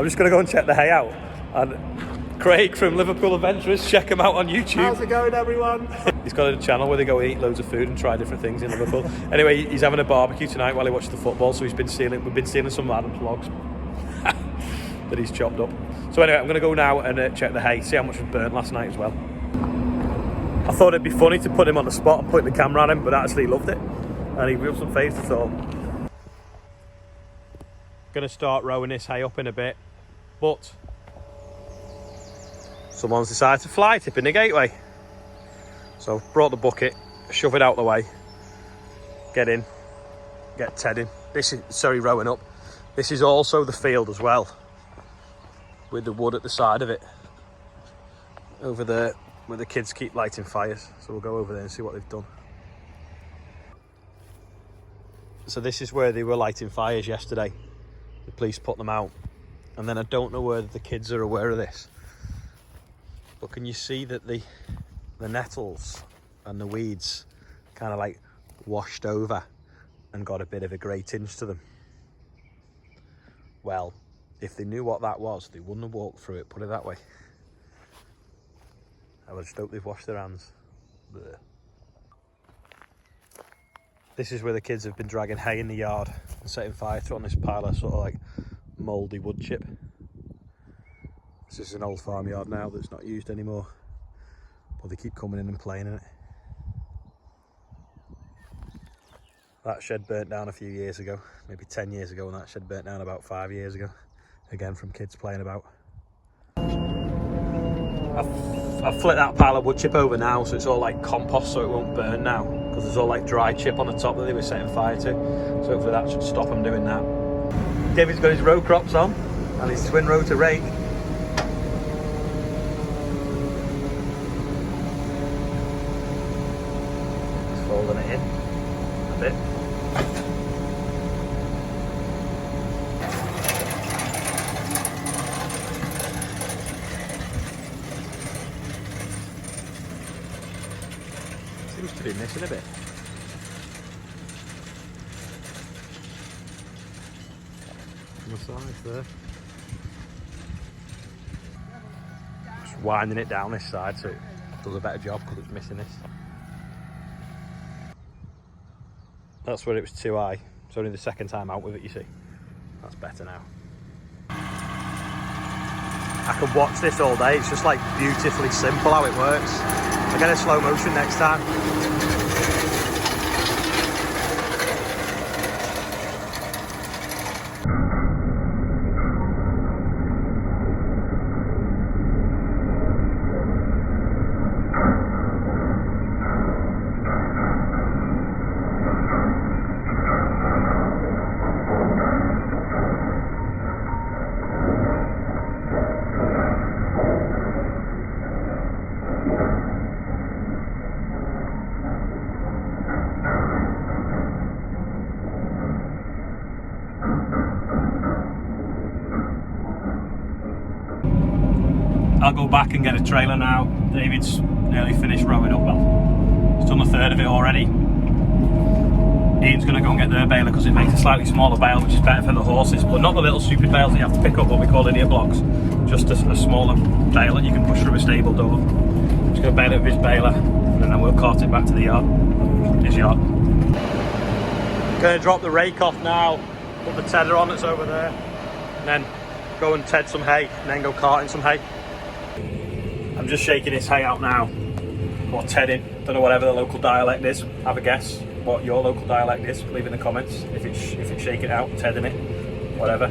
I'm just going to go and check the hay out. And Craig from Liverpool Adventurers, check him out on YouTube. How's it going, everyone? He's got a channel where they go eat loads of food and try different things in Liverpool. Anyway, he's having a barbecue tonight while he watches the football, so we've been stealing some of Adam's logs that he's chopped up. So anyway, I'm going to go now and check the hay, see how much was burnt last night as well. I thought it'd be funny to put him on the spot and point the camera at him, but actually he loved it. And he wasn't phased at all. Going to start rowing this hay up in a bit, but someone's decided to fly tip in the gateway. So I've brought the bucket, shove it out the way, get in, get Ted in. This is, sorry, rowing up. This is also the field as well, with the wood at the side of it. Over there, where the kids keep lighting fires. So we'll go over there and see what they've done. So this is where they were lighting fires yesterday. The police put them out. And then I don't know whether the kids are aware of this, but can you see that the nettles and the weeds kind of like washed over and got a bit of a grey tinge to them? Well, if they knew what that was, they wouldn't have walked through it, put it that way. I just hope they've washed their hands. Blech. This is where the kids have been dragging hay in the yard and setting fire to on this pile of sort of like mouldy wood chip. This is an old farmyard now that's not used anymore, but they keep coming in and playing in it. That shed burnt down a few years ago, maybe 10 years ago, and that shed burnt down about 5 years ago, again from kids playing about. I've flipped that pile of wood chip over now, so it's all like compost, so it won't burn now, because there's all like dry chip on the top that they were setting fire to, so hopefully that should stop them doing that. David's got his row crops on and his twin rotor rake. Just folding it in a bit. Seems to be missing a bit. On the side there. Just winding it down this side so it does a better job because it's missing this. That's where it was too high. It's only the second time out with it, you see. That's better now. I could watch this all day. It's just like beautifully simple how it works. I'll get a slow motion next time. I'll go back and get a trailer now. David's nearly finished rowing up. Well, he's done a third of it already. Ian's going to go and get their baler because it makes a slightly smaller bale, which is better for the horses, but not the little stupid bales that you have to pick up, what we call idiot blocks. Just a smaller bale that you can push through a stable door. I'm just going to bale it with his baler and then we'll cart it back to the yard. His yard. Going to drop the rake off now, put the tedder on that's over there, and then go and ted some hay, and then go carting some hay. I'm just shaking this hay out now, or tedding, don't know whatever the local dialect is. Have a guess what your local dialect is, leave in the comments if it's shaking it out, tedding it, whatever.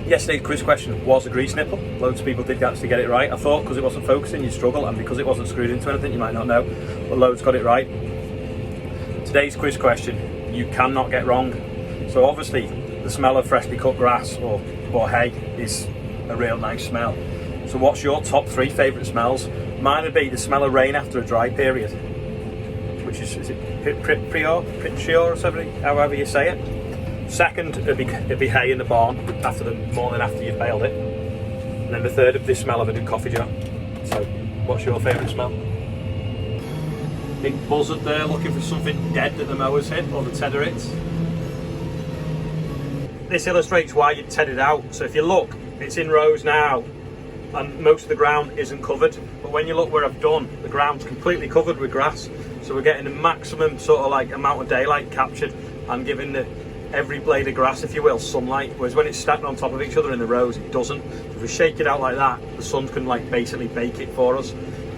Yesterday's quiz question was a grease nipple. Loads of people did actually get it right. I thought because it wasn't focusing you'd struggle, and because it wasn't screwed into anything you might not know, but loads got it right. Today's quiz question you cannot get wrong. So obviously the smell of freshly cut grass or hay is a real nice smell. So what's your top 3 favourite smells? Mine would be the smell of rain after a dry period, which is it Prior or something, however you say it. Second, it'd be hay in the barn after the morning after you've baled it. And then the third would be the smell of a good coffee jar. So what's your favourite smell? Big buzzard there looking for something dead that the mower's hit or the tedder hits. this illustrates why you'd ted it out. So if you look, it's in rows now, and most of the ground isn't covered. But when you look where I've done, the ground's completely covered with grass. So we're getting the maximum sort of like amount of daylight captured and giving every blade of grass, if you will, sunlight. Whereas when it's stacked on top of each other in the rows, it doesn't. If we shake it out like that, the sun can like basically bake it for us.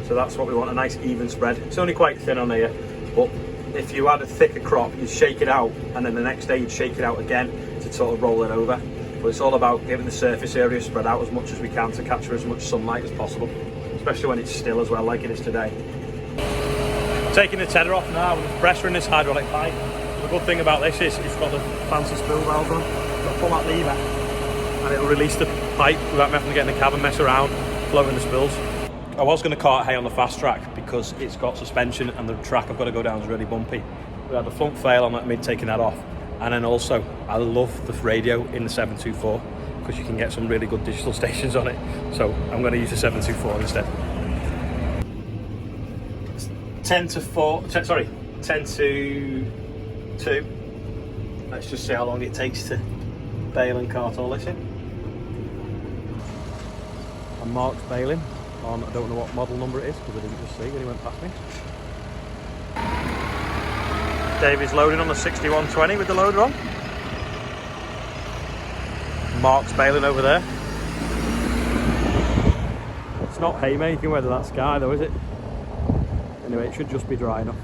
So that's what we want, a nice even spread. It's only quite thin on here, but if you had a thicker crop, you'd shake it out, and then the next day you'd shake it out again to sort of roll it over. But it's all about giving the surface area spread out as much as we can to capture as much sunlight as possible, especially when it's still as well, like it is today. Taking the tedder off now with the pressure in this hydraulic pipe. The good thing about this is it's got the fancy spool valve on. You've got to pull that lever and it'll release the pipe without me having to get in the cab and mess around, floating the spools. I was going to cart hay on the fast track because it's got suspension and the track I've got to go down is really bumpy. We had the front fail on that mid taking that off. And then also, I love the radio in the 724 because you can get some really good digital stations on it. So I'm going to use the 724 instead. 10 to 2. Let's just see how long it takes to bale and cart all this in. And Mark's baling on, I don't know what model number it is because I didn't just see when he went past me. David's loading on the 6120 with the loader on. Mark's baling over there. It's not haymaking whether that's Sky though, is it? Anyway, it should just be dry enough.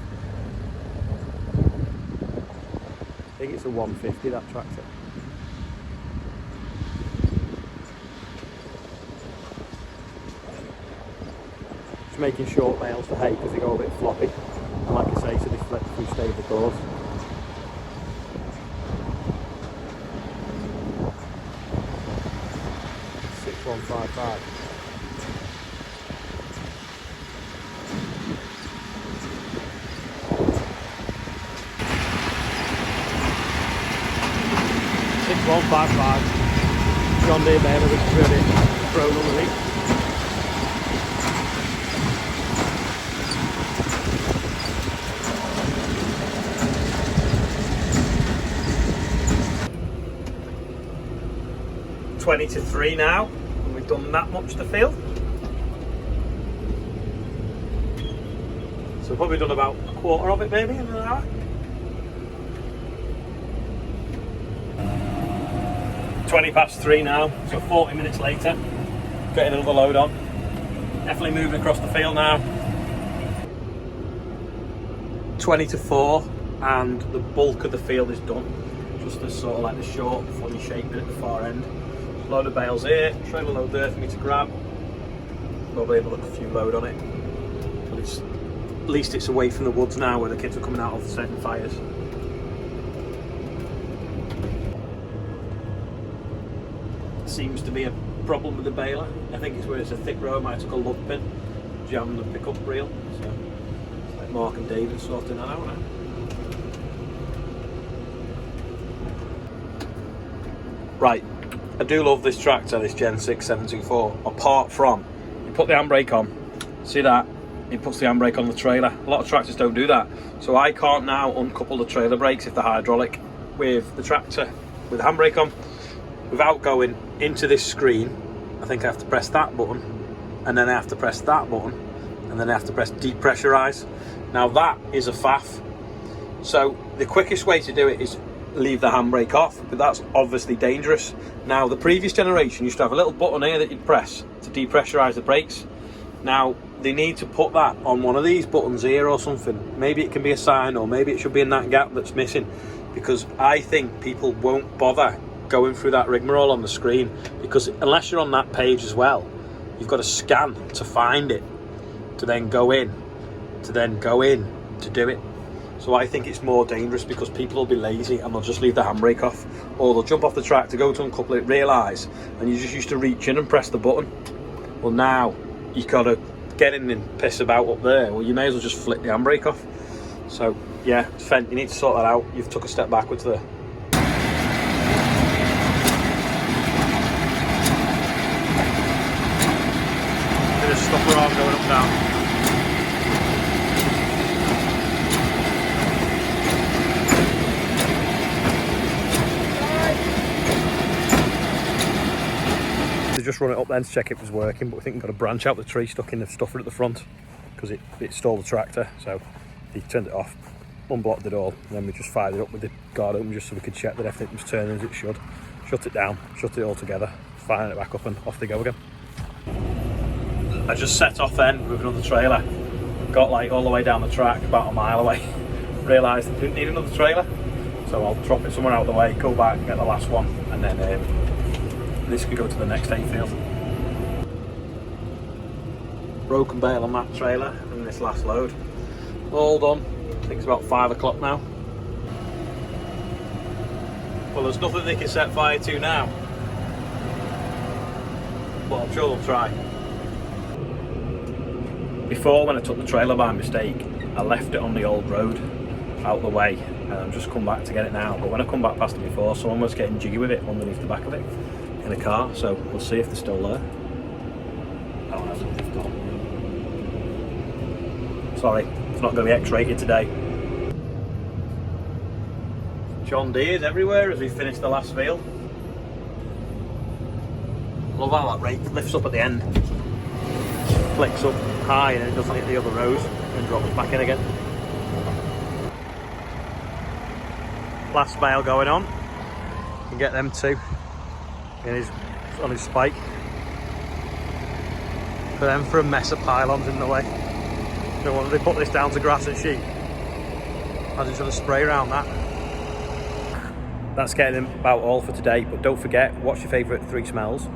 I think it's a 150, that tractor. Just making short bales for hay because they go a bit floppy. And like I say, so they flip through stable doors. $6155. $6155. John Deere baler, which is really thrown underneath. $20 to 3 now, and we've done that much to field. So we've probably done about a quarter of it maybe in an hour. $3 now, so 40 minutes later, getting another load on. Definitely moving across the field now. 20 to 4, and the bulk of the field is done. Just this sort of like the short, funny shape bit at the far end. Load of bales here, trailer load there for me to grab. Probably another few load on it. But it's, at least it's away from the woods now where the kids are coming out of setting fires. Seems to be a problem with the baler. I think it's where it's a thick row. I might have took a lug pin, jammed the pickup reel. So it's like Mark and David sorting that out now. Right, I do love this tractor, this Gen 6 724, apart from, you put the handbrake on, see that? It puts the handbrake on the trailer. A lot of tractors don't do that. So I can't now uncouple the trailer brakes if they're hydraulic with the tractor with the handbrake on without going into this screen. I think I have to press that button, and then I have to press that button, and then I have to press depressurize. Now that is a faff. So the quickest way to do it is leave the handbrake off, but that's obviously dangerous. Now the previous generation used to have a little button here that you'd press to depressurize the brakes. Now they need to put that on one of these buttons here or something. Maybe it can be a sign, or maybe it should be in that gap that's missing, because I think people won't bother going through that rigmarole on the screen, because unless you're on that page as well, you've got to scan to find it, to then go in, to do it. So I think it's more dangerous because people will be lazy and they'll just leave the handbrake off, or they'll jump off the track to go to uncouple it, realise, and you just used to reach in and press the button. Well, now you've got to get in and piss about up there. Well, you may as well just flick the handbrake off. So yeah, Fendt, you need to sort that out. You've took a step backwards there. Bit of stopper arm going up down. just run it up then to check it was working, but we think we've got a branch out the tree stuck in the stuffer at the front because it stalled the tractor. So he turned it off, unblocked it all, and then we just fired it up with the guard open just so we could check that everything was turning as it should. Shut it down, shut it all together, firing it back up, and off they go again. I just set off then with another trailer, got like all the way down the track, about a mile away, realised I didn't need another trailer, so I'll drop it somewhere out of the way, go back, get the last one, and then this could go to the next hayfield. Broken bale on that trailer and this last load. All done. I think it's about 5 o'clock now. Well, there's nothing they can set fire to now, but I'm sure they'll try. Before, when I took the trailer by mistake, I left it on the old road out the way, and I'm just come back to get it now. But when I come back past it before, someone was getting jiggy with it underneath the back of it in a car, so we'll see if they're still there. Oh, no, they've gone. Sorry, it's not going to be X-rated today. John Deere's everywhere as we finish the last field. Love how that rake lifts up at the end. Flicks up high and it doesn't hit the other rows and drops back in again. Last bale going on. You can get them two on his spike. For them for a mess of pylons in the way. So when they put this down to grass and sheep, I just want to spray around that. That's getting about all for today, but don't forget, what's your favourite 3 smells?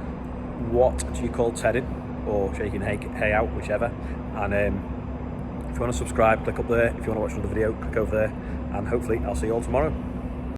What do you call tedding or shaking hay out, whichever? And if you want to subscribe, click up there. If you want to watch another video, click over there, and hopefully I'll see you all tomorrow.